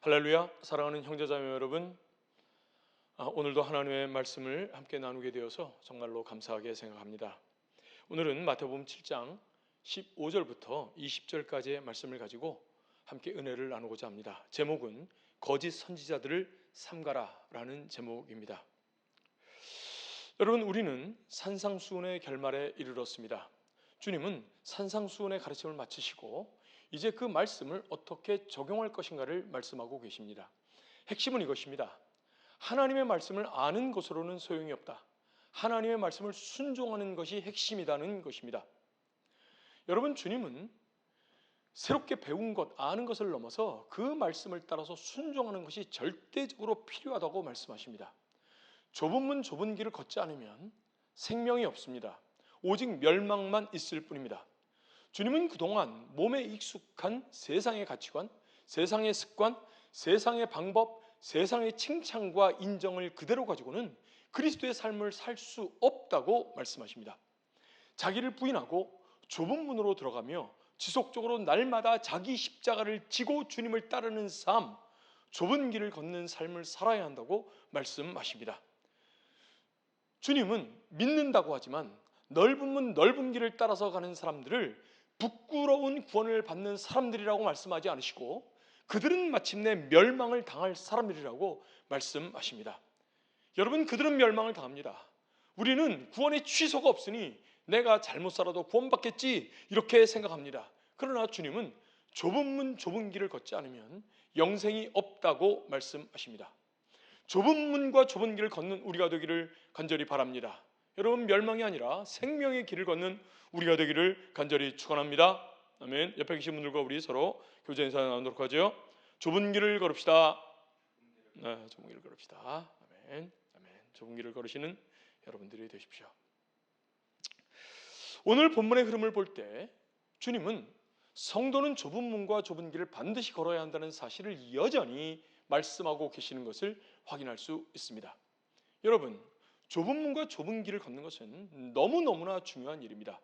할렐루야, 사랑하는 형제자매 여러분, 오늘도 하나님의 말씀을 함께 나누게 되어서 정말로 감사하게 생각합니다. 오늘은 마태복음 7장 15절부터 20절까지의 말씀을 가지고 함께 은혜를 나누고자 합니다. 제목은 거짓 선지자들을 삼가라라는 제목입니다. 여러분, 우리는 산상수훈의 결말에 이르렀습니다. 주님은 산상수훈의 가르침을 마치시고 이제 그 말씀을 어떻게 적용할 것인가를 말씀하고 계십니다. 핵심은 이것입니다. 하나님의 말씀을 아는 것으로는 소용이 없다. 하나님의 말씀을 순종하는 것이 핵심이라는 것입니다. 여러분, 주님은 새롭게 배운 것, 아는 것을 넘어서 그 말씀을 따라서 순종하는 것이 절대적으로 필요하다고 말씀하십니다. 좁은 문 좁은 길을 걷지 않으면 생명이 없습니다. 오직 멸망만 있을 뿐입니다. 주님은 그동안 몸에 익숙한 세상의 가치관, 세상의 습관, 세상의 방법, 세상의 칭찬과 인정을 그대로 가지고는 그리스도의 삶을 살 수 없다고 말씀하십니다. 자기를 부인하고 좁은 문으로 들어가며 지속적으로 날마다 자기 십자가를 지고 주님을 따르는 삶, 좁은 길을 걷는 삶을 살아야 한다고 말씀하십니다. 주님은 믿는다고 하지만 넓은 문 넓은 길을 따라서 가는 사람들을 부끄러운 구원을 받는 사람들이라고 말씀하지 않으시고 그들은 마침내 멸망을 당할 사람들이라고 말씀하십니다. 여러분, 그들은 멸망을 당합니다. 우리는 구원의 취소가 없으니 내가 잘못 살아도 구원받겠지 이렇게 생각합니다. 그러나 주님은 좁은 문 좁은 길을 걷지 않으면 영생이 없다고 말씀하십니다. 좁은 문과 좁은 길을 걷는 우리가 되기를 간절히 바랍니다. 여러분, 멸망이 아니라 생명의 길을 걷는 우리가 되기를 간절히 축원합니다. 아멘. 옆에 계신 분들과 우리 서로 교제 인사 나누도록 하죠. 좁은 길을 걸읍시다. 네, 좁은 길을 걸읍시다. 아멘. 아멘. 좁은 길을 걸으시는 여러분들이 되십시오. 오늘 본문의 흐름을 볼 때 주님은 성도는 좁은 문과 좁은 길을 반드시 걸어야 한다는 사실을 여전히 말씀하고 계시는 것을 확인할 수 있습니다. 여러분, 좁은 문과 좁은 길을 걷는 것은 너무너무나 중요한 일입니다.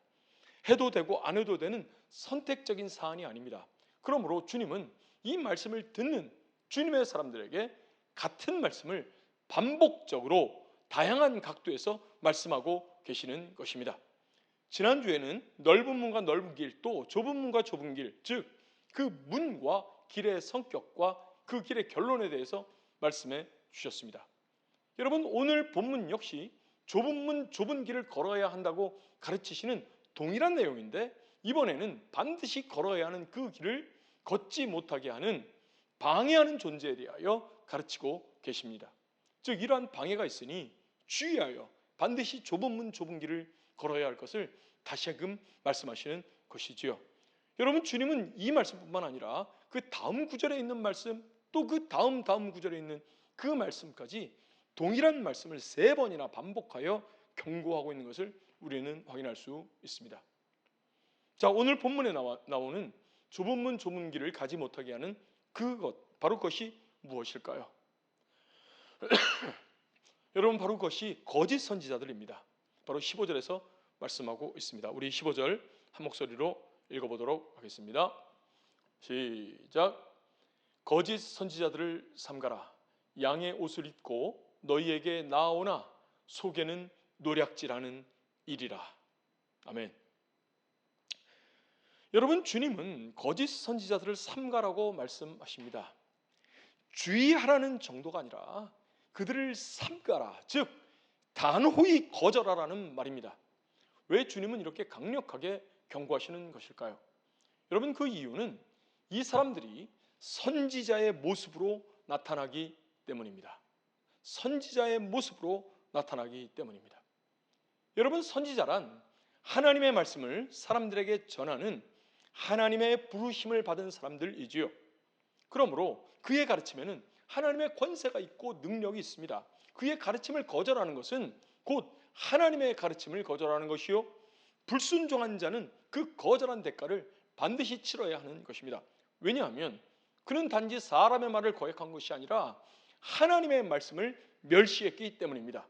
해도 되고 안 해도 되는 선택적인 사안이 아닙니다. 그러므로 주님은 이 말씀을 듣는 주님의 사람들에게 같은 말씀을 반복적으로 다양한 각도에서 말씀하고 계시는 것입니다. 지난주에는 넓은 문과 넓은 길, 또 좁은 문과 좁은 길, 즉 그 문과 길의 성격과 그 길의 결론에 대해서 말씀해 주셨습니다. 여러분, 오늘 본문 역시 좁은 문 좁은 길을 걸어야 한다고 가르치시는 동일한 내용인데 이번에는 반드시 걸어야 하는 그 길을 걷지 못하게 하는 방해하는 존재에 대하여 가르치고 계십니다. 즉 이러한 방해가 있으니 주의하여 반드시 좁은 문 좁은 길을 걸어야 할 것을 다시금 말씀하시는 것이지요. 여러분, 주님은 이 말씀뿐만 아니라 그 다음 구절에 있는 말씀, 또 그 다음 구절에 있는 그 말씀까지 동일한 말씀을 3번이나 반복하여 경고하고 있는 것을 우리는 확인할 수 있습니다. 자, 오늘 본문에 나오는 좁은 문 좁은 길을 가지 못하게 하는 그것, 바로 그것이 무엇일까요? 여러분, 바로 그것이 거짓 선지자들입니다. 바로 15절에서 말씀하고 있습니다. 우리 15절 한 목소리로 읽어보도록 하겠습니다. 시작. 거짓 선지자들을 삼가라. 양의 옷을 입고 너희에게 나아오나 속에는 노략질하는 일이라. 아멘. 여러분, 주님은 거짓 선지자들을 삼가라고 말씀하십니다. 주의하라는 정도가 아니라 그들을 삼가라, 즉 단호히 거절하라는 말입니다. 왜 주님은 이렇게 강력하게 경고하시는 것일까요? 여러분, 그 이유는 이 사람들이 선지자의 모습으로 나타나기 때문입니다. 선지자의 모습으로 나타나기 때문입니다. 여러분, 선지자란 하나님의 말씀을 사람들에게 전하는 하나님의 부르심을 받은 사람들이지요. 그러므로 그의 가르침에는 하나님의 권세가 있고 능력이 있습니다. 그의 가르침을 거절하는 것은 곧 하나님의 가르침을 거절하는 것이요, 불순종한 자는 그 거절한 대가를 반드시 치러야 하는 것입니다. 왜냐하면 그는 단지 사람의 말을 거역한 것이 아니라 하나님의 말씀을 멸시했기 때문입니다.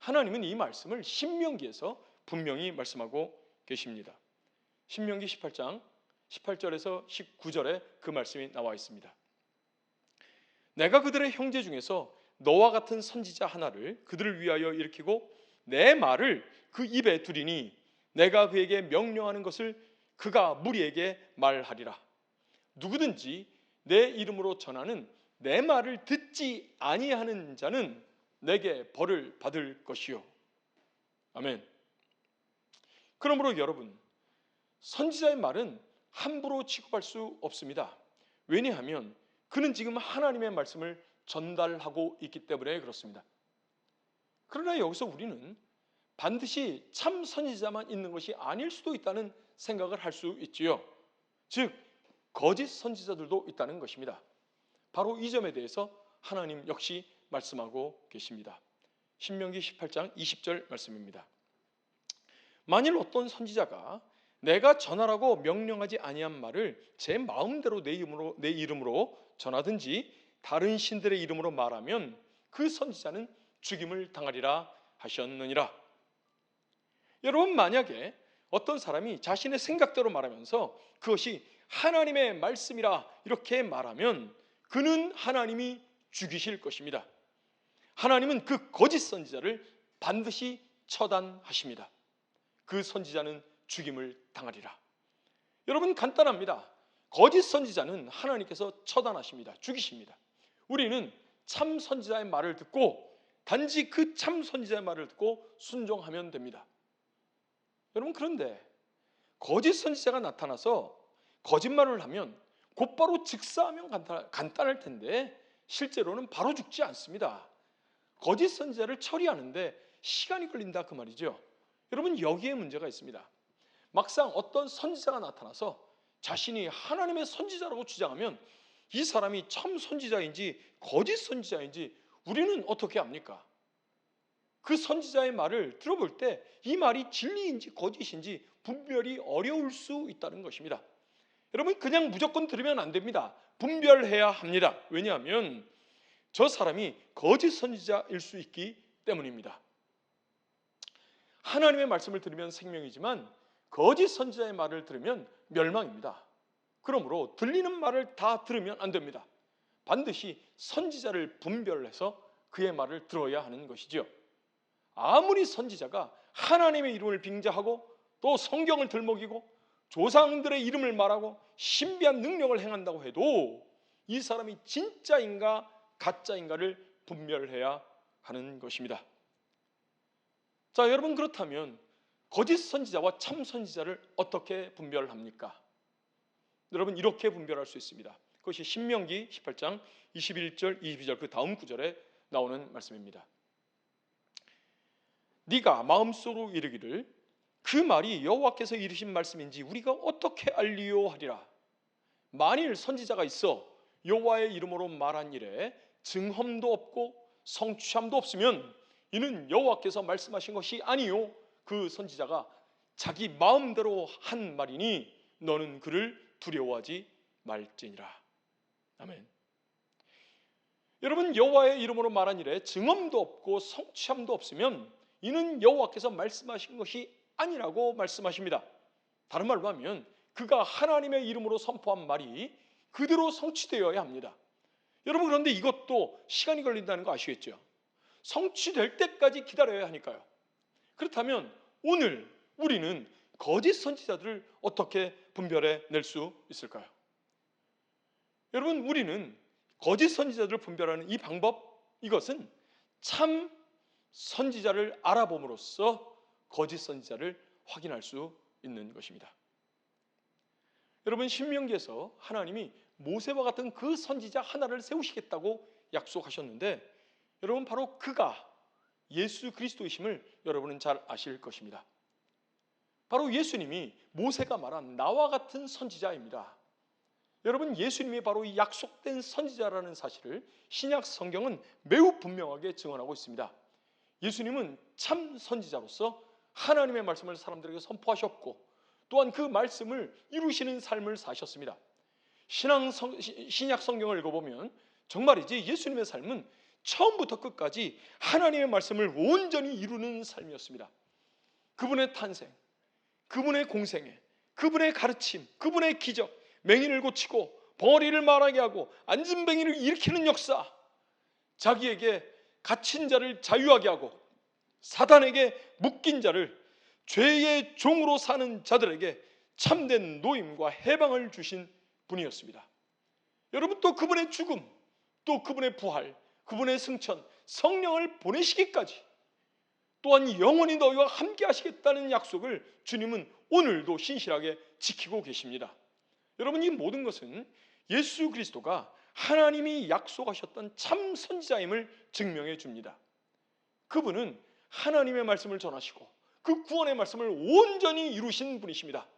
하나님은 이 말씀을 신명기에서 분명히 말씀하고 계십니다. 신명기 18장 18절에서 19절에 그 말씀이 나와 있습니다. 내가 그들의 형제 중에서 너와 같은 선지자 하나를 그들을 위하여 일으키고 내 말을 그 입에 두리니 내가 그에게 명령하는 것을 그가 무리에게 말하리라. 누구든지 내 이름으로 전하는 내 말을 듣지 아니하는 자는 내게 벌을 받을 것이요. 아멘. 그러므로 여러분, 선지자의 말은 함부로 취급할 수 없습니다. 왜냐하면 그는 지금 하나님의 말씀을 전달하고 있기 때문에 그렇습니다. 그러나 여기서 우리는 반드시 참 선지자만 있는 것이 아닐 수도 있다는 생각을 할 수 있지요. 즉 거짓 선지자들도 있다는 것입니다. 바로 이 점에 대해서 하나님 역시 말씀하고 계십니다. 신명기 18장 20절 말씀입니다. 만일 어떤 선지자가 내가 전하라고 명령하지 아니한 말을 제 마음대로 내 이름으로 전하든지 다른 신들의 이름으로 말하면 그 선지자는 죽임을 당하리라 하셨느니라. 여러분, 만약에 어떤 사람이 자신의 생각대로 말하면서 그것이 하나님의 말씀이라 이렇게 말하면 그는 하나님이 죽이실 것입니다. 하나님은 그 거짓 선지자를 반드시 처단하십니다. 그 선지자는 죽임을 당하리라. 여러분, 간단합니다. 거짓 선지자는 하나님께서 처단하십니다. 죽이십니다. 우리는 참 선지자의 말을 듣고 단지 그 참 선지자의 말을 듣고 순종하면 됩니다. 여러분, 그런데 거짓 선지자가 나타나서 거짓말을 하면 곧바로 즉사하면 간단할 텐데 실제로는 바로 죽지 않습니다. 거짓 선지자를 처리하는데 시간이 걸린다 그 말이죠. 여러분, 여기에 문제가 있습니다. 막상 어떤 선지자가 나타나서 자신이 하나님의 선지자라고 주장하면 이 사람이 참 선지자인지 거짓 선지자인지 우리는 어떻게 압니까? 그 선지자의 말을 들어볼 때 이 말이 진리인지 거짓인지 분별이 어려울 수 있다는 것입니다. 여러분, 그냥 무조건 들으면 안 됩니다. 분별해야 합니다. 왜냐하면 저 사람이 거짓 선지자일 수 있기 때문입니다. 하나님의 말씀을 들으면 생명이지만 거짓 선지자의 말을 들으면 멸망입니다. 그러므로 들리는 말을 다 들으면 안 됩니다. 반드시 선지자를 분별해서 그의 말을 들어야 하는 것이지요. 아무리 선지자가 하나님의 이름을 빙자하고 또 성경을 들먹이고 조상들의 이름을 말하고 신비한 능력을 행한다고 해도 이 사람이 진짜인가 가짜인가를 분별해야 하는 것입니다. 자, 여러분, 그렇다면 거짓 선지자와 참 선지자를 어떻게 분별합니까? 여러분, 이렇게 분별할 수 있습니다. 그것이 신명기 18장 21절 22절 그 다음 구절에 나오는 말씀입니다. 네가 마음속으로 이르기를 그 말이 여호와께서 이르신 말씀인지 우리가 어떻게 알리요 하리라. 만일 선지자가 있어 여호와의 이름으로 말한 일에 증험도 없고 성취함도 없으면 이는 여호와께서 말씀하신 것이 아니요 그 선지자가 자기 마음대로 한 말이니 너는 그를 두려워하지 말지니라. 아멘. 여러분, 여호와의 이름으로 말한 일에 증언도 없고 성취함도 없으면 이는 여호와께서 말씀하신 것이 아니라고 말씀하십니다. 다른 말로 하면 그가 하나님의 이름으로 선포한 말이 그대로 성취되어야 합니다. 여러분, 그런데 이것도 시간이 걸린다는 거 아시겠죠? 성취될 때까지 기다려야 하니까요. 그렇다면 오늘 우리는 거짓 선지자들을 어떻게 분별해 낼 수 있을까요? 여러분, 우리는 거짓 선지자들을 분별하는 이 방법, 이것은 참 선지자를 알아봄으로써 거짓 선지자를 확인할 수 있는 것입니다. 여러분, 신명기에서 하나님이 모세와 같은 그 선지자 하나를 세우시겠다고 약속하셨는데 여러분, 바로 그가 예수 그리스도이심을 여러분은 잘 아실 것입니다. 바로 예수님이 모세가 말한 나와 같은 선지자입니다. 여러분, 예수님이 바로 이 약속된 선지자라는 사실을 신약 성경은 매우 분명하게 증언하고 있습니다. 예수님은 참 선지자로서 하나님의 말씀을 사람들에게 선포하셨고 또한 그 말씀을 이루시는 삶을 사셨습니다. 신약 성경을 읽어보면 정말이지 예수님의 삶은 처음부터 끝까지 하나님의 말씀을 온전히 이루는 삶이었습니다. 그분의 탄생, 그분의 공생애, 그분의 가르침, 그분의 기적, 맹인을 고치고 벙어리를 말하게 하고 안진뱅이를 일으키는 역사, 자기에게 갇힌 자를 자유하게 하고 사단에게 묶인 자를 죄의 종으로 사는 자들에게 참된 노임과 해방을 주신 분이었습니다. 여러분, 또 그분의 죽음, 또 그분의 부활, 그분의 승천, 성령을 보내시기까지 또한 영원히 너희와 함께 하시겠다는 약속을 주님은 오늘도 신실하게 지키고 계십니다. 여러분, 이 모든 것은 예수 그리스도가 하나님이 약속하셨던 참 선지자임을 증명해 줍니다. 그분은 하나님의 말씀을 전하시고 그 구원의 말씀을 온전히 이루신 분이십니다.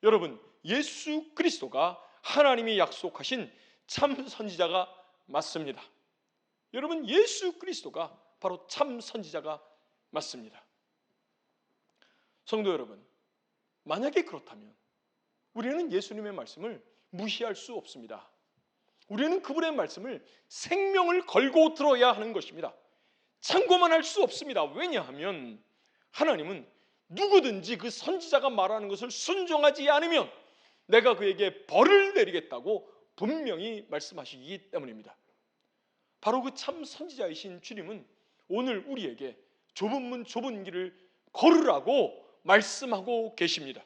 여러분, 예수 그리스도가 하나님이 약속하신 참 선지자가 맞습니다. 여러분, 예수 그리스도가 바로 참 선지자가 맞습니다. 성도 여러분, 만약에 그렇다면 우리는 예수님의 말씀을 무시할 수 없습니다. 우리는 그분의 말씀을 생명을 걸고 들어야 하는 것입니다. 참고만 할 수 없습니다. 왜냐하면 하나님은 누구든지 그 선지자가 말하는 것을 순종하지 않으면 내가 그에게 벌을 내리겠다고 분명히 말씀하시기 때문입니다. 바로 그 참 선지자이신 주님은 오늘 우리에게 좁은 문 좁은 길을 걸으라고 말씀하고 계십니다.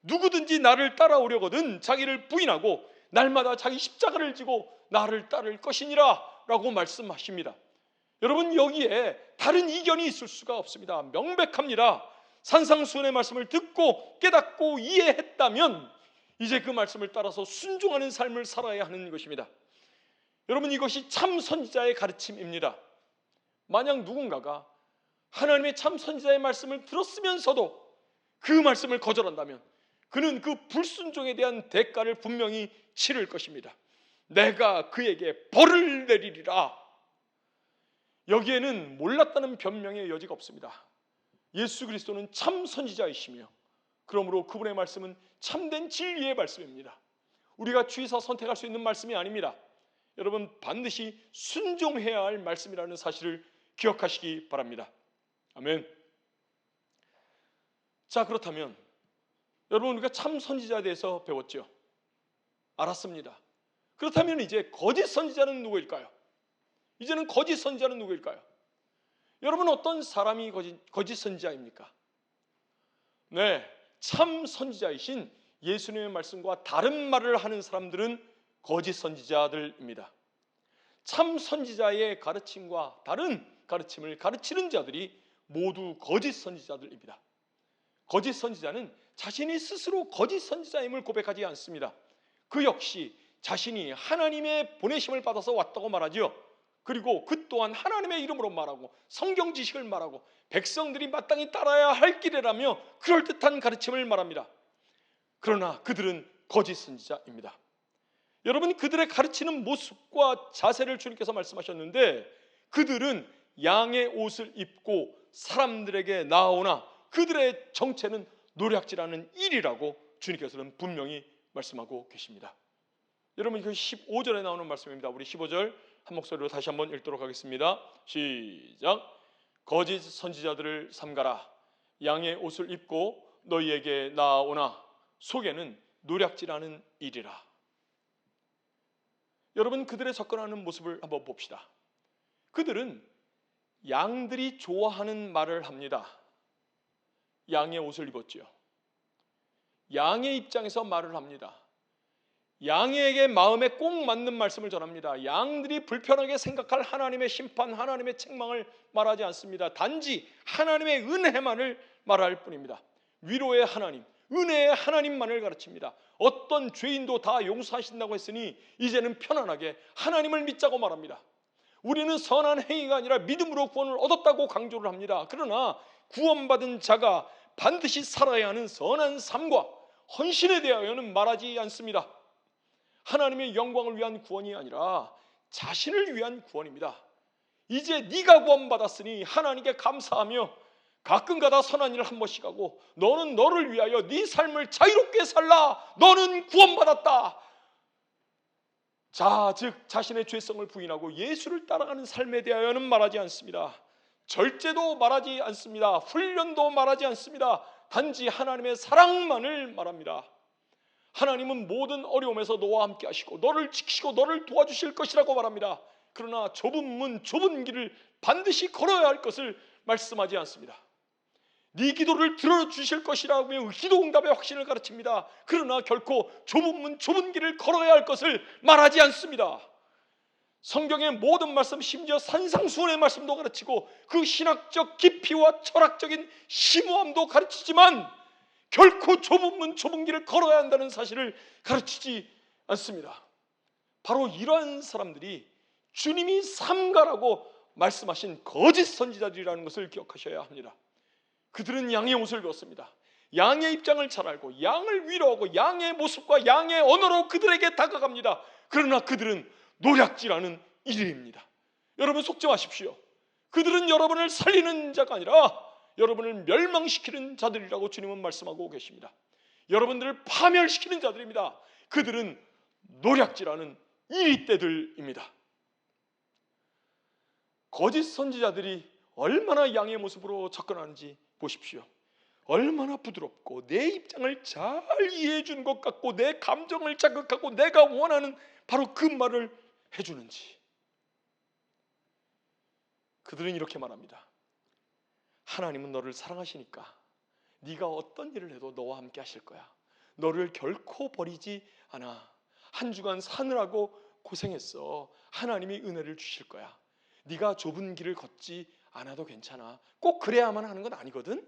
누구든지 나를 따라오려거든 자기를 부인하고 날마다 자기 십자가를 지고 나를 따를 것이니라 라고 말씀하십니다. 여러분, 여기에 다른 이견이 있을 수가 없습니다. 명백합니다. 산상수훈의 말씀을 듣고 깨닫고 이해했다면 이제 그 말씀을 따라서 순종하는 삶을 살아야 하는 것입니다. 여러분, 이것이 참 선지자의 가르침입니다. 만약 누군가가 하나님의 참 선지자의 말씀을 들었으면서도 그 말씀을 거절한다면 그는 그 불순종에 대한 대가를 분명히 치를 것입니다. 내가 그에게 벌을 내리리라. 여기에는 몰랐다는 변명의 여지가 없습니다. 예수 그리스도는 참 선지자이시며 그러므로 그분의 말씀은 참된 진리의 말씀입니다. 우리가 취해서 선택할 수 있는 말씀이 아닙니다. 여러분, 반드시 순종해야 할 말씀이라는 사실을 기억하시기 바랍니다. 아멘. 자, 그렇다면 여러분, 우리가 참 선지자에 대해서 배웠죠. 알았습니다. 그렇다면 이제 거짓 선지자는 누구일까요? 이제는 거짓 선지자는 누구일까요? 여러분, 어떤 사람이 거짓 선지자입니까? 네, 참 선지자이신 예수님의 말씀과 다른 말을 하는 사람들은 거짓 선지자들입니다. 참 선지자의 가르침과 다른 가르침을 가르치는 자들이 모두 거짓 선지자들입니다. 거짓 선지자는 자신이 스스로 거짓 선지자임을 고백하지 않습니다. 그 역시 자신이 하나님의 보내심을 받아서 왔다고 말하죠. 그리고 그 또한 하나님의 이름으로 말하고 성경 지식을 말하고 백성들이 마땅히 따라야 할 길이라며 그럴듯한 가르침을 말합니다. 그러나 그들은 거짓 선지자입니다. 여러분, 그들의 가르치는 모습과 자세를 주님께서 말씀하셨는데 그들은 양의 옷을 입고 사람들에게 나아오나 그들의 정체는 노략질하는 일이라고 주님께서는 분명히 말씀하고 계십니다. 여러분, 그 15절에 나오는 말씀입니다. 우리 15절 한 목소리로 다시 한번 읽도록 하겠습니다. 시작. 거짓 선지자들을 삼가라. 양의 옷을 입고 너희에게 나아오나 속에는 노략질하는 일이라. 여러분, 그들의 접근하는 모습을 한번 봅시다. 그들은 양들이 좋아하는 말을 합니다. 양의 옷을 입었죠. 양의 입장에서 말을 합니다. 양에게 마음에 꼭 맞는 말씀을 전합니다. 양들이 불편하게 생각할 하나님의 심판, 하나님의 책망을 말하지 않습니다. 단지 하나님의 은혜만을 말할 뿐입니다. 위로의 하나님, 은혜의 하나님만을 가르칩니다. 어떤 죄인도 다 용서하신다고 했으니 이제는 편안하게 하나님을 믿자고 말합니다. 우리는 선한 행위가 아니라 믿음으로 구원을 얻었다고 강조를 합니다. 그러나 구원받은 자가 반드시 살아야 하는 선한 삶과 헌신에 대하여는 말하지 않습니다. 하나님의 영광을 위한 구원이 아니라 자신을 위한 구원입니다. 이제 네가 구원받았으니 하나님께 감사하며 가끔가다 선한 일을 한 번씩 하고 너는 너를 위하여 네 삶을 자유롭게 살라. 너는 구원받았다. 자, 즉 자신의 죄성을 부인하고 예수를 따라가는 삶에 대하여는 말하지 않습니다. 절제도 말하지 않습니다. 훈련도 말하지 않습니다. 단지 하나님의 사랑만을 말합니다. 하나님은 모든 어려움에서 너와 함께 하시고 너를 지키시고 너를 도와주실 것이라고 말합니다. 그러나 좁은 문, 좁은 길을 반드시 걸어야 할 것을 말씀하지 않습니다. 네 기도를 들어주실 것이라며 기도 응답의 확신을 가르칩니다. 그러나 결코 좁은 문, 좁은 길을 걸어야 할 것을 말하지 않습니다. 성경의 모든 말씀, 심지어 산상수훈의 말씀도 가르치고 그 신학적 깊이와 철학적인 심오함도 가르치지만 결코 좁은 문, 좁은 길을 걸어야 한다는 사실을 가르치지 않습니다. 바로 이러한 사람들이 주님이 삼가라고 말씀하신 거짓 선지자들이라는 것을 기억하셔야 합니다. 그들은 양의 옷을 입었습니다. 양의 입장을 잘 알고 양을 위로하고 양의 모습과 양의 언어로 그들에게 다가갑니다. 그러나 그들은 노략질하는 일입니다. 여러분 속지 마십시오. 그들은 여러분을 살리는 자가 아니라 여러분을 멸망시키는 자들이라고 주님은 말씀하고 계십니다. 여러분들을 파멸시키는 자들입니다. 그들은 노략질하는 이리떼들입니다. 거짓 선지자들이 얼마나 양의 모습으로 접근하는지 보십시오. 얼마나 부드럽고 내 입장을 잘 이해해 주는 것 같고 내 감정을 자극하고 내가 원하는 바로 그 말을 해주는지. 그들은 이렇게 말합니다. 하나님은 너를 사랑하시니까 네가 어떤 일을 해도 너와 함께 하실 거야. 너를 결코 버리지 않아. 한 주간 사느라고 고생했어. 하나님이 은혜를 주실 거야. 네가 좁은 길을 걷지 않아도 괜찮아. 꼭 그래야만 하는 건 아니거든.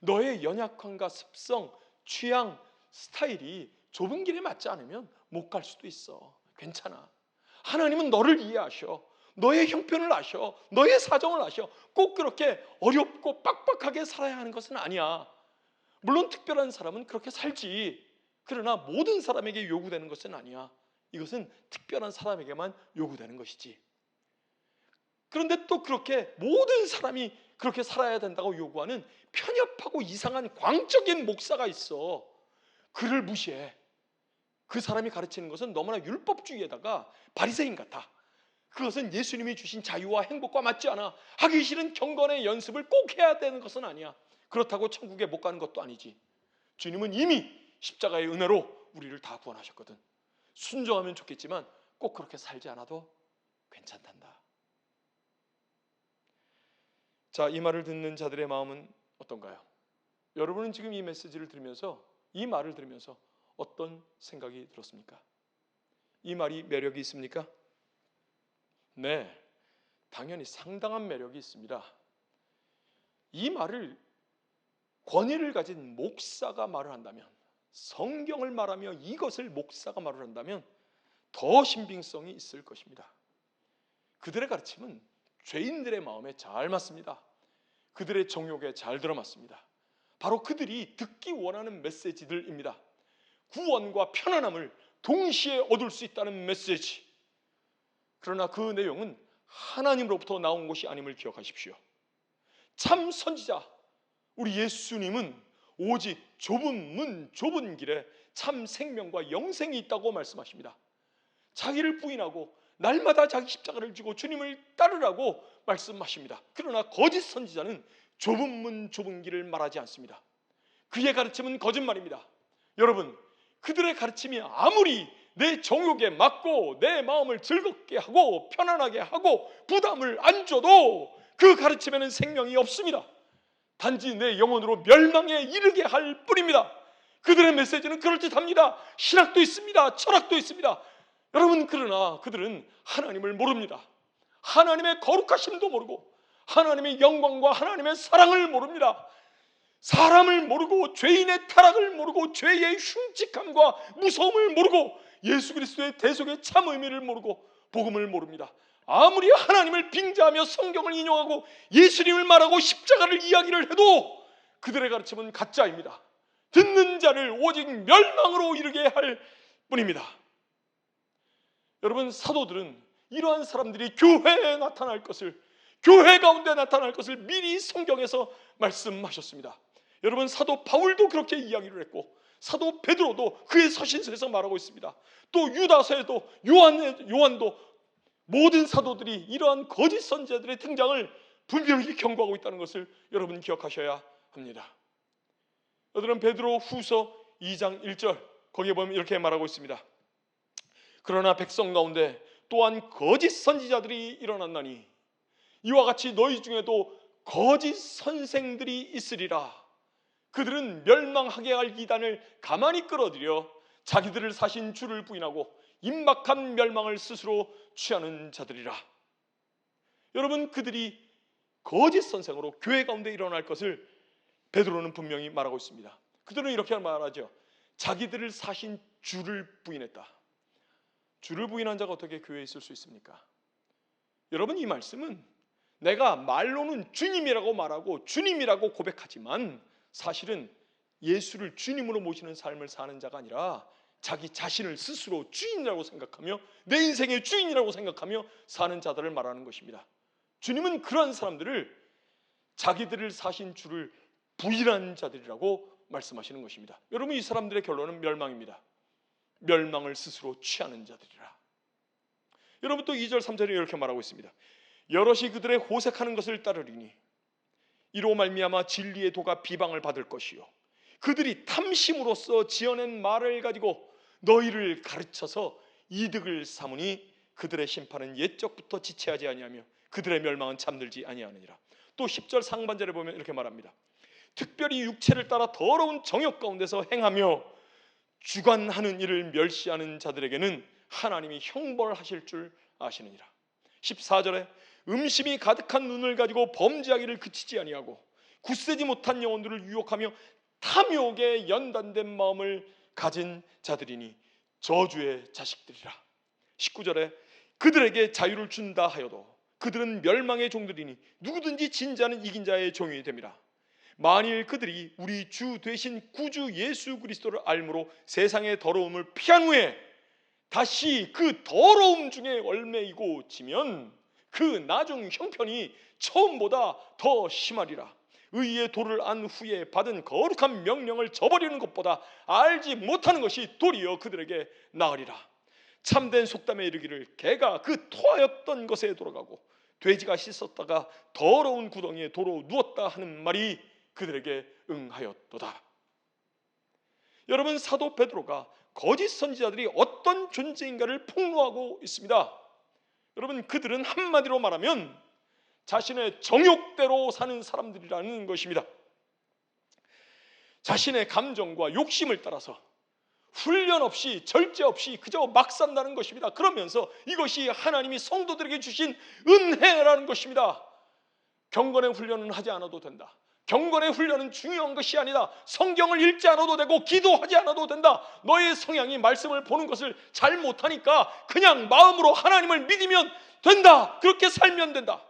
너의 연약함과 습성, 취향, 스타일이 좁은 길에 맞지 않으면 못 갈 수도 있어. 괜찮아. 하나님은 너를 이해하셔. 너의 형편을 아셔. 너의 사정을 아셔. 꼭 그렇게 어렵고 빡빡하게 살아야 하는 것은 아니야. 물론 특별한 사람은 그렇게 살지. 그러나 모든 사람에게 요구되는 것은 아니야. 이것은 특별한 사람에게만 요구되는 것이지. 그런데 또 그렇게 모든 사람이 그렇게 살아야 된다고 요구하는 편협하고 이상한 광적인 목사가 있어. 그를 무시해. 그 사람이 가르치는 것은 너무나 율법주의에다가 바리새인 같아. 그것은 예수님이 주신 자유와 행복과 맞지 않아. 하기 싫은 경건의 연습을 꼭 해야 되는 것은 아니야. 그렇다고 천국에 못 가는 것도 아니지. 주님은 이미 십자가의 은혜로 우리를 다 구원하셨거든. 순종하면 좋겠지만 꼭 그렇게 살지 않아도 괜찮단다. 자, 이 말을 듣는 자들의 마음은 어떤가요? 여러분은 지금 이 메시지를 들으면서, 이 말을 들으면서 어떤 생각이 들었습니까? 이 말이 매력이 있습니까? 네, 당연히 상당한 매력이 있습니다. 이 말을 권위를 가진 목사가 말을 한다면, 성경을 말하며 이것을 목사가 말을 한다면 더 신빙성이 있을 것입니다. 그들의 가르침은 죄인들의 마음에 잘 맞습니다. 그들의 정욕에 잘 들어맞습니다. 바로 그들이 듣기 원하는 메시지들입니다. 구원과 편안함을 동시에 얻을 수 있다는 메시지. 그러나 그 내용은 하나님으로부터 나온 것이 아님을 기억하십시오. 참 선지자 우리 예수님은 오직 좁은 문, 좁은 길에 참 생명과 영생이 있다고 말씀하십니다. 자기를 부인하고 날마다 자기 십자가를 지고 주님을 따르라고 말씀하십니다. 그러나 거짓 선지자는 좁은 문, 좁은 길을 말하지 않습니다. 그의 가르침은 거짓말입니다. 여러분, 그들의 가르침이 아무리 내 정욕에 맞고 내 마음을 즐겁게 하고 편안하게 하고 부담을 안 줘도 그 가르침에는 생명이 없습니다. 단지 내 영혼으로 멸망에 이르게 할 뿐입니다. 그들의 메시지는 그럴듯합니다. 신학도 있습니다. 철학도 있습니다. 여러분, 그러나 그들은 하나님을 모릅니다. 하나님의 거룩하심도 모르고 하나님의 영광과 하나님의 사랑을 모릅니다. 사람을 모르고 죄인의 타락을 모르고 죄의 흉측함과 무서움을 모르고 예수 그리스도의 대속의 참 의미를 모르고 복음을 모릅니다. 아무리 하나님을 빙자하며 성경을 인용하고 예수님을 말하고 십자가를 이야기를 해도 그들의 가르침은 가짜입니다. 듣는 자를 오직 멸망으로 이르게 할 뿐입니다. 여러분, 사도들은 이러한 사람들이 교회에 나타날 것을, 교회 가운데 나타날 것을 미리 성경에서 말씀하셨습니다. 여러분, 사도 바울도 그렇게 이야기를 했고 사도 베드로도 그의 서신서에서 말하고 있습니다. 또 유다서에도 요한도 모든 사도들이 이러한 거짓 선지자들의 등장을 분명히 경고하고 있다는 것을 여러분 기억하셔야 합니다. 여러분, 베드로 후서 2장 1절 거기에 보면 이렇게 말하고 있습니다. 그러나 백성 가운데 또한 거짓 선지자들이 일어났나니 이와 같이 너희 중에도 거짓 선생들이 있으리라. 그들은 멸망하게 할 이단을 가만히 끌어들여 자기들을 사신 주를 부인하고 임박한 멸망을 스스로 취하는 자들이라. 여러분, 그들이 거짓 선생으로 교회 가운데 일어날 것을 베드로는 분명히 말하고 있습니다. 그들은 이렇게 말하죠. 자기들을 사신 주를 부인했다. 주를 부인한 자가 어떻게 교회에 있을 수 있습니까? 여러분, 이 말씀은 내가 말로는 주님이라고 말하고 주님이라고 고백하지만 사실은 예수를 주님으로 모시는 삶을 사는 자가 아니라 자기 자신을 스스로 주인이라고 생각하며 내 인생의 주인이라고 생각하며 사는 자들을 말하는 것입니다. 주님은 그러한 사람들을 자기들을 사신 주를 부인한 자들이라고 말씀하시는 것입니다. 여러분, 이 사람들의 결론은 멸망입니다. 멸망을 스스로 취하는 자들이라. 여러분, 또 2절 3절에 이렇게 말하고 있습니다. 여럿이 그들의 호색하는 것을 따르리니 이로 말미암아 진리의 도가 비방을 받을 것이요 그들이 탐심으로써 지어낸 말을 가지고 너희를 가르쳐서 이득을 삼으니 그들의 심판은 옛적부터 지체하지 아니하며 그들의 멸망은 잠들지 아니하느니라. 또 10절 상반절에 보면 이렇게 말합니다. 특별히 육체를 따라 더러운 정욕 가운데서 행하며 주관하는 일을 멸시하는 자들에게는 하나님이 형벌하실 줄 아시느니라. 14절에 음심이 가득한 눈을 가지고 범죄하기를 그치지 아니하고 굳세지 못한 영혼들을 유혹하며 탐욕에 연단된 마음을 가진 자들이니 저주의 자식들이라. 19절에 그들에게 자유를 준다 하여도 그들은 멸망의 종들이니 누구든지 진 자는 이긴 자의 종이 됨이라. 만일 그들이 우리 주 되신 구주 예수 그리스도를 알므로 세상의 더러움을 피한 후에 다시 그 더러움 중에 얽매이고 지면 그 나중 형편이 처음보다 더 심하리라. 의의 도를 안 후에 받은 거룩한 명령을 저버리는 것보다 알지 못하는 것이 도리어 그들에게 나으리라. 참된 속담에 이르기를 개가 그 토하였던 것에 돌아가고 돼지가 씻었다가 더러운 구덩이에 도로 누웠다 하는 말이 그들에게 응하였도다. 여러분, 사도 베드로가 거짓 선지자들이 어떤 존재인가를 폭로하고 있습니다. 여러분, 그들은 한마디로 말하면 자신의 정욕대로 사는 사람들이라는 것입니다. 자신의 감정과 욕심을 따라서 훈련 없이 절제 없이 그저 막 산다는 것입니다. 그러면서 이것이 하나님이 성도들에게 주신 은혜라는 것입니다. 경건의 훈련은 하지 않아도 된다. 경건의 훈련은 중요한 것이 아니다. 성경을 읽지 않아도 되고 기도하지 않아도 된다. 너의 성향이 말씀을 보는 것을 잘 못하니까 그냥 마음으로 하나님을 믿으면 된다. 그렇게 살면 된다.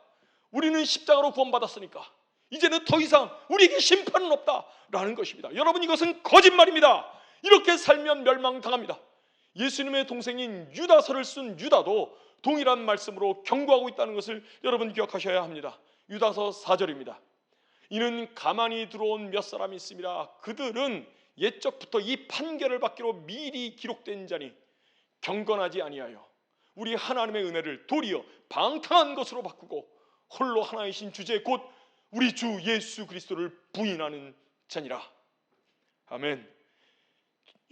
우리는 십자가로 구원받았으니까 이제는 더 이상 우리에게 심판은 없다라는 것입니다. 여러분, 이것은 거짓말입니다. 이렇게 살면 멸망당합니다. 예수님의 동생인 유다서를 쓴 유다도 동일한 말씀으로 경고하고 있다는 것을 여러분 기억하셔야 합니다. 유다서 4절입니다. 이는 가만히 들어온 몇 사람이 있습니다. 그들은 옛적부터 이 판결을 받기로 미리 기록된 자니 경건하지 아니하여 우리 하나님의 은혜를 도리어 방탕한 것으로 바꾸고 홀로 하나이신 주제 곧 우리 주 예수 그리스도를 부인하는 자니라. 아멘.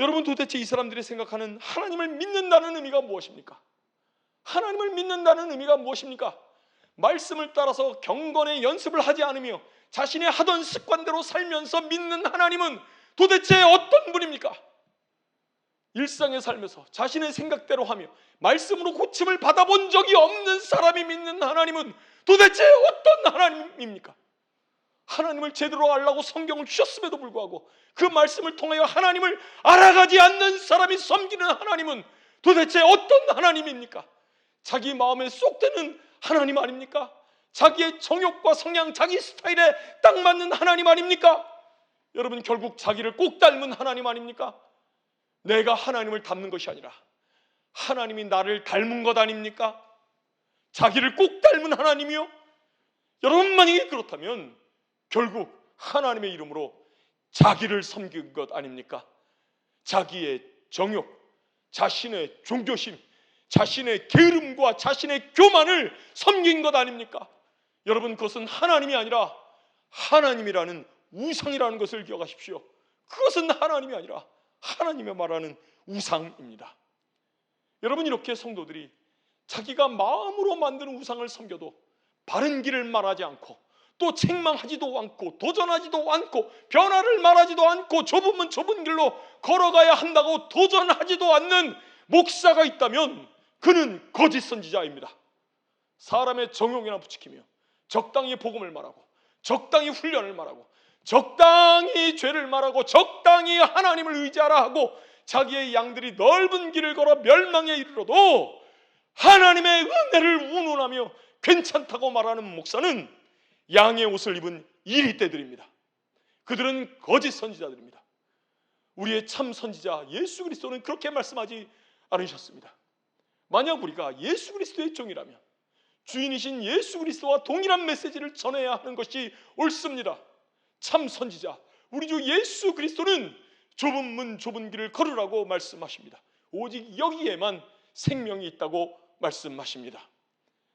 여러분, 도대체 이 사람들이 생각하는 하나님을 믿는다는 의미가 무엇입니까? 하나님을 믿는다는 의미가 무엇입니까? 말씀을 따라서 경건의 연습을 하지 않으며 자신이 하던 습관대로 살면서 믿는 하나님은 도대체 어떤 분입니까? 일상의 삶에서 자신의 생각대로 하며 말씀으로 고침을 받아본 적이 없는 사람이 믿는 하나님은 도대체 어떤 하나님입니까? 하나님을 제대로 알라고 성경을 주셨음에도 불구하고 그 말씀을 통하여 하나님을 알아가지 않는 사람이 섬기는 하나님은 도대체 어떤 하나님입니까? 자기 마음에 쏙 드는 하나님 아닙니까? 자기의 정욕과 성향, 자기 스타일에 딱 맞는 하나님 아닙니까? 여러분, 결국 자기를 꼭 닮은 하나님 아닙니까? 내가 하나님을 닮는 것이 아니라 하나님이 나를 닮은 것 아닙니까? 자기를 꼭 닮은 하나님이요? 여러분, 만약에 그렇다면 결국 하나님의 이름으로 자기를 섬긴 것 아닙니까? 자기의 정욕, 자신의 종교심, 자신의 게으름과 자신의 교만을 섬긴 것 아닙니까? 여러분, 그것은 하나님이 아니라 하나님이라는 우상이라는 것을 기억하십시오. 그것은 하나님이 아니라 하나님의 말하는 우상입니다. 여러분, 이렇게 성도들이 자기가 마음으로 만드는 우상을 섬겨도 바른 길을 말하지 않고 또 책망하지도 않고 도전하지도 않고 변화를 말하지도 않고 좁으면 좁은 길로 걸어가야 한다고 도전하지도 않는 목사가 있다면 그는 거짓 선지자입니다. 사람의 정욕이나 부추기며 적당히 복음을 말하고 적당히 훈련을 말하고 적당히 죄를 말하고 적당히 하나님을 의지하라 하고 자기의 양들이 넓은 길을 걸어 멸망에 이르러도 하나님의 은혜를 운운하며 괜찮다고 말하는 목사는 양의 옷을 입은 이리떼들입니다. 그들은 거짓 선지자들입니다. 우리의 참 선지자 예수 그리스도는 그렇게 말씀하지 않으셨습니다. 만약 우리가 예수 그리스도의 종이라면 주인이신 예수 그리스도와 동일한 메시지를 전해야 하는 것이 옳습니다. 참 선지자 우리 주 예수 그리스도는 좁은 문 좁은 길을 걸으라고 말씀하십니다. 오직 여기에만 생명이 있다고 말씀하십니다.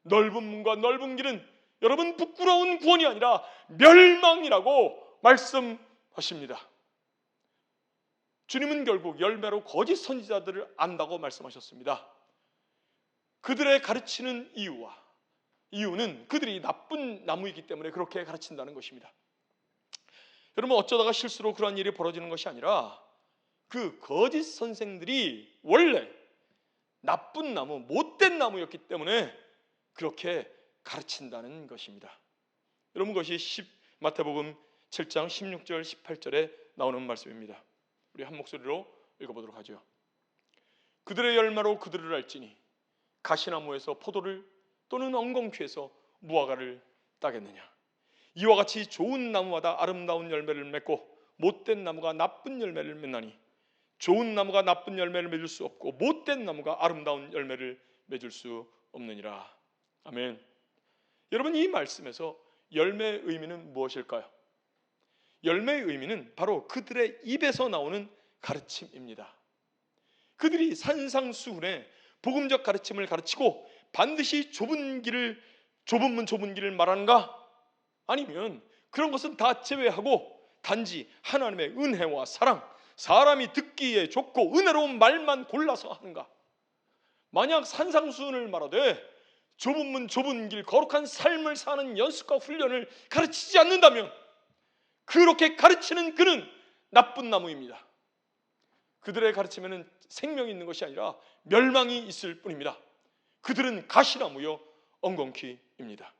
넓은 문과 넓은 길은 여러분 부끄러운 구원이 아니라 멸망이라고 말씀하십니다. 주님은 결국 열매로 거짓 선지자들을 안다고 말씀하셨습니다. 그들의 가르치는 이유는 그들이 나쁜 나무이기 때문에 그렇게 가르친다는 것입니다. 여러분, 어쩌다가 실수로 그런 일이 벌어지는 것이 아니라 그 거짓 선생들이 원래 나쁜 나무, 못된 나무였기 때문에 그렇게 가르친다는 것입니다. 여러분, 그것이 마태복음 7장 16절 18절에 나오는 말씀입니다. 우리 한 목소리로 읽어보도록 하죠. 그들의 열매로 그들을 알지니 가시나무에서 포도를 또는 엉겅퀴에서 무화과를 따겠느냐. 이와 같이 좋은 나무마다 아름다운 열매를 맺고 못된 나무가 나쁜 열매를 맺나니 좋은 나무가 나쁜 열매를 맺을 수 없고 못된 나무가 아름다운 열매를 맺을 수 없느니라. 아멘. 여러분, 이 말씀에서 열매의 의미는 무엇일까요? 열매의 의미는 바로 그들의 입에서 나오는 가르침입니다. 그들이 산상수훈의 복음적 가르침을 가르치고 반드시 좁은 문 좁은 길을 말하는가? 아니면 그런 것은 다 제외하고 단지 하나님의 은혜와 사랑, 사람이 듣기에 좋고 은혜로운 말만 골라서 하는가? 만약 산상수훈을 말하되 좁은 문 좁은 길 거룩한 삶을 사는 연습과 훈련을 가르치지 않는다면 그렇게 가르치는 그는 나쁜 나무입니다. 그들의 가르침에는 생명이 있는 것이 아니라 멸망이 있을 뿐입니다. 그들은 가시나무요 엉겅퀴입니다.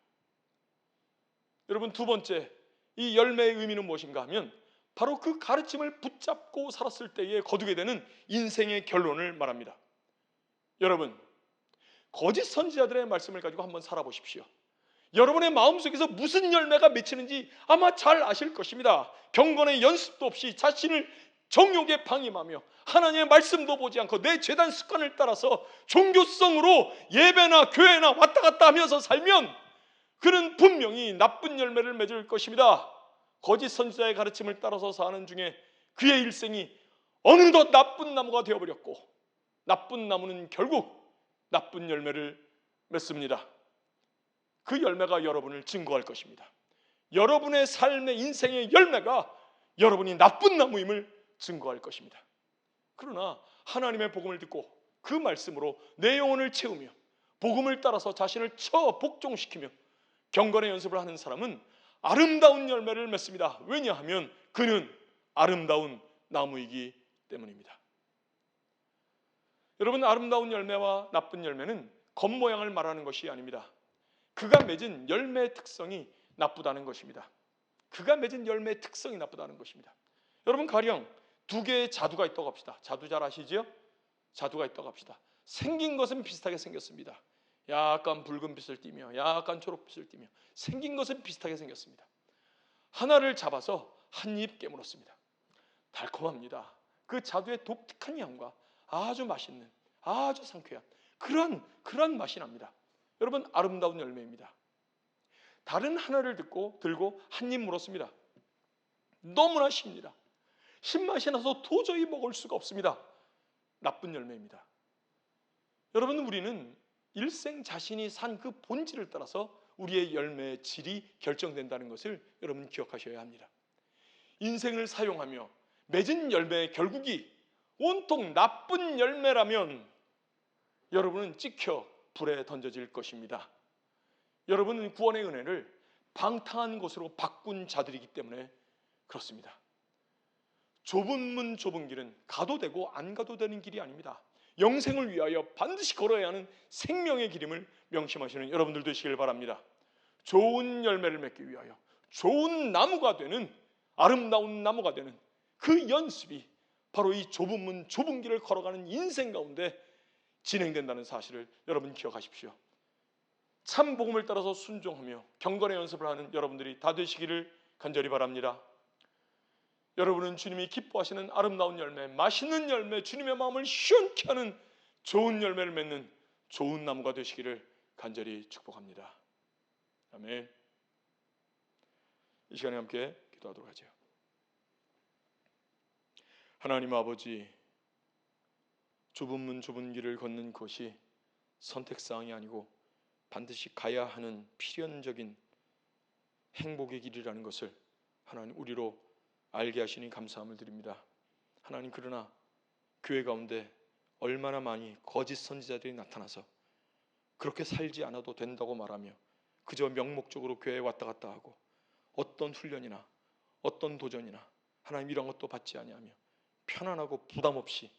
여러분, 두 번째, 이 열매의 의미는 무엇인가 하면 바로 그 가르침을 붙잡고 살았을 때에 거두게 되는 인생의 결론을 말합니다. 여러분, 거짓 선지자들의 말씀을 가지고 한번 살아보십시오. 여러분의 마음속에서 무슨 열매가 맺히는지 아마 잘 아실 것입니다. 경건의 연습도 없이 자신을 정욕에 방임하며 하나님의 말씀도 보지 않고 내 죄단 습관을 따라서 종교성으로 예배나 교회나 왔다 갔다 하면서 살면 그는 분명히 나쁜 열매를 맺을 것입니다. 거짓 선지자의 가르침을 따라서 사는 중에 그의 일생이 어느덧 나쁜 나무가 되어버렸고 나쁜 나무는 결국 나쁜 열매를 맺습니다. 그 열매가 여러분을 증거할 것입니다. 여러분의 삶의 인생의 열매가 여러분이 나쁜 나무임을 증거할 것입니다. 그러나 하나님의 복음을 듣고 그 말씀으로 내 영혼을 채우며 복음을 따라서 자신을 복종시키며 경건의 연습을 하는 사람은 아름다운 열매를 맺습니다. 왜냐하면 그는 아름다운 나무이기 때문입니다. 여러분, 아름다운 열매와 나쁜 열매는 겉모양을 말하는 것이 아닙니다. 그가 맺은 열매의 특성이 나쁘다는 것입니다. 그가 맺은 열매의 특성이 나쁘다는 것입니다. 여러분, 가령 두 개의 자두가 있다고 합시다. 자두 잘 아시죠? 자두가 있다고 합시다. 생긴 것은 비슷하게 생겼습니다. 약간 붉은빛을 띠며 약간 초록빛을 띠며 생긴 것은 비슷하게 생겼습니다. 하나를 잡아서 한 입 깨물었습니다. 달콤합니다. 그 자두의 독특한 향과 아주 맛있는, 아주 상쾌한 그런 맛이 납니다. 여러분, 아름다운 열매입니다. 다른 하나를 들고 한 입 물었습니다. 너무나 쉽니다. 신맛이 나서 도저히 먹을 수가 없습니다. 나쁜 열매입니다. 여러분, 우리는 일생 자신이 산 그 본질을 따라서 우리의 열매의 질이 결정된다는 것을 여러분 기억하셔야 합니다. 인생을 사용하며 맺은 열매의 결국이 온통 나쁜 열매라면 여러분은 찍혀 불에 던져질 것입니다. 여러분은 구원의 은혜를 방탕한 것으로 바꾼 자들이기 때문에 그렇습니다. 좁은 문 좁은 길은 가도 되고 안 가도 되는 길이 아닙니다. 영생을 위하여 반드시 걸어야 하는 생명의 길임을 명심하시는 여러분들 되시길 바랍니다. 좋은 열매를 맺기 위하여 좋은 나무가 되는, 아름다운 나무가 되는 그 연습이 바로 이 좁은 문 좁은 길을 걸어가는 인생 가운데 진행된다는 사실을 여러분 기억하십시오. 참 복음을 따라서 순종하며 경건의 연습을 하는 여러분들이 다 되시기를 간절히 바랍니다. 여러분은 주님이 기뻐하시는 아름다운 열매, 맛있는 열매, 주님의 마음을 시원케 하는 좋은 열매를 맺는 좋은 나무가 되시기를 간절히 축복합니다. 아멘. 이 시간에 함께 기도하도록 하죠. 하나님 아버지, 좁은 문 좁은 길을 걷는 것이 선택사항이 아니고 반드시 가야 하는 필연적인 행복의 길이라는 것을 하나님 우리로 알게 하시니 감사함을 드립니다. 하나님, 그러나 교회 가운데 얼마나 많이 거짓 선지자들이 나타나서 그렇게 살지 않아도 된다고 말하며 그저 명목적으로 교회에 왔다 갔다 하고 어떤 훈련이나 어떤 도전이나 하나님 이런 것도 받지 아니하며 편안하고 부담 없이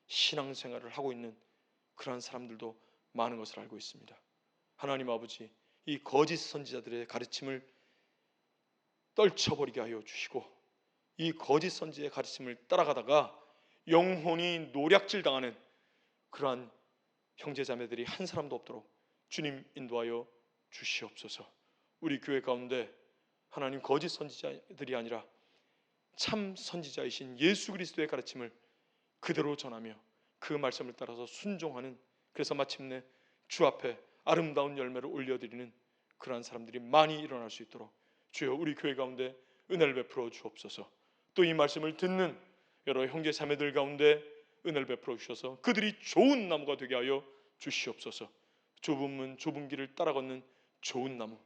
신앙생활을 하고 있는 그러한 사람들도 많은 것을 알고 있습니다. 하나님 아버지, 이 거짓 선지자들의 가르침을 떨쳐버리게 하여 주시고 이 거짓 선지자의 가르침을 따라가다가 영혼이 노략질 당하는 그러한 형제자매들이 한 사람도 없도록 주님 인도하여 주시옵소서. 우리 교회 가운데 하나님 거짓 선지자들이 아니라 참 선지자이신 예수 그리스도의 가르침을 그대로 전하며 그 말씀을 따라서 순종하는, 그래서 마침내 주 앞에 아름다운 열매를 올려드리는 그러한 사람들이 많이 일어날 수 있도록 주여 우리 교회 가운데 은혜를 베풀어 주옵소서. 또 이 말씀을 듣는 여러 형제 자매들 가운데 은혜를 베풀어 주셔서 그들이 좋은 나무가 되게 하여 주시옵소서. 좁은 문 좁은 길을 따라 걷는 좋은 나무,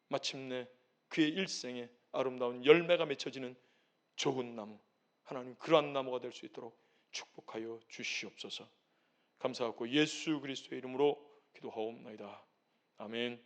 마침내 그의 일생에 아름다운 열매가 맺혀지는 좋은 나무, 하나님 그러한 나무가 될 수 있도록 축복하여 주시옵소서. 감사하고 예수 그리스도의 이름으로 기도하옵나이다. 아멘.